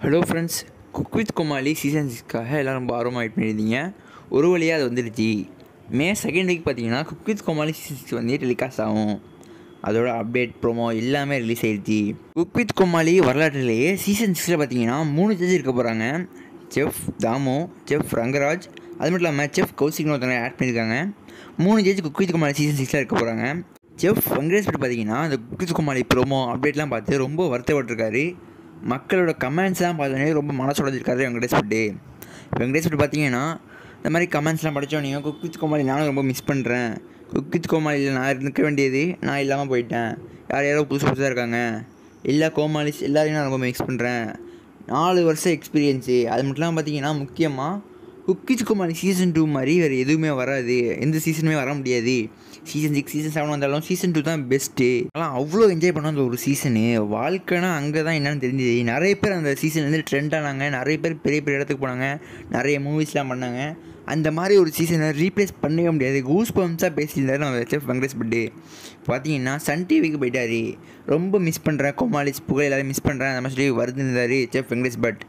Hello friends, cook with Comali season 6க்காக எல்லோரும் ரொம்ப ஆர்வமாக வெயிட் பண்ணியிருந்தீங்க. ஒரு வழியாக அது வந்துடுச்சு. மே 2 வீக் பார்த்தீங்கன்னா குக் வித் கோமாளி சீசன் 6 வந்து டெலிகாஸ்ட் ஆகும். அதோட அப்டேட் ப்ரோமோ எல்லாமே ரிலீஸ் ஆயிடுச்சு. குக் வித் கோமாளி வரலாற்றிலேயே சீசன் 6 பார்த்தீங்கன்னா 3 ஜட்ஜ் இருக்க போகிறாங்க. செஃப் தாமு, செஃப் ரங்கராஜ், அது மட்டும் இல்லாமல் செஃப் கௌசிக்னு ஒருத்தவங்க ஆட் பண்ணியிருக்காங்க. 3 judge cook with Comali season 6 இருக்க போகிறாங்க. செஃப் வெங்கடேஷ் பட் பார்த்தீங்கன்னா அந்த குக் வித் கோமாளி ப்ரோமோ அப்டேட்லாம் பார்த்து ரொம்ப வருத்தப்பட்டிருக்காரு. மக்களோட கமெண்ட்ஸ்லாம் பார்த்தோன்னே ரொம்ப மனசு உடைஞ்சிருக்காரு வெங்கடேஷ் பட் பார்த்தீங்கன்னா இந்த மாதிரி கமெண்ட்ஸ்லாம் படித்தோன்னே குக் வித் கோமாளி நானும் ரொம்ப மிஸ் பண்ணுறேன். குக் வித் கோமாளியில் நான் இருக்க வேண்டியது நான் இல்லாமல் போயிட்டேன். யாரோ புதுசாக இருக்காங்க, எல்லா கோமாளிஸ் எல்லாரையும் நான் ரொம்ப மிஸ் பண்ணுறேன். 4 வருஷம் எக்ஸ்பீரியன்ஸு, அது மட்டும் இல்லாமல் பார்த்தீங்கன்னா முக்கியமாக குக் வித் கோமாளி சீசன் 2 மாதிரி வேறு எதுவுமே வராது, எந்த சீசனுமே வர முடியாது. சீசன் 6 சீசன் 7 வந்தாலும் சீசன் 2 தான் பெஸ்ட்டு. ஆனால் அவ்வளோ என்ஜாய் பண்ண அந்த ஒரு சீசனு, வாழ்க்கைனா அங்கே தான் என்னென்னு தெரிஞ்சுது. நிறைய பேர் அந்த சீசன்லேருந்து ட்ரெண்ட் ஆனாங்க, நிறைய பேர் பெரிய பெரிய இடத்துக்கு போனாங்க, நிறைய மூவிஸ்லாம் பண்ணாங்க. அந்த மாதிரி ஒரு சீசனை ரீப்ளேஸ் பண்ணவே முடியாது. கூஸ் பம்ப்ஸாக பேசியிருந்தாரு நம்ம செஃப் வெங்கடேஷ் பட்டு. பார்த்தீங்கன்னா சன் டிவிக்கு போயிட்டார். ரொம்ப மிஸ் பண்ணுறேன், கோமாளிஸ் புகழ் எல்லாரும் மிஸ் பண்ணுறேன் அந்த மாதிரி சொல்லி வருது இருந்தார் செஃப் வெங்கடேஷ் பட்.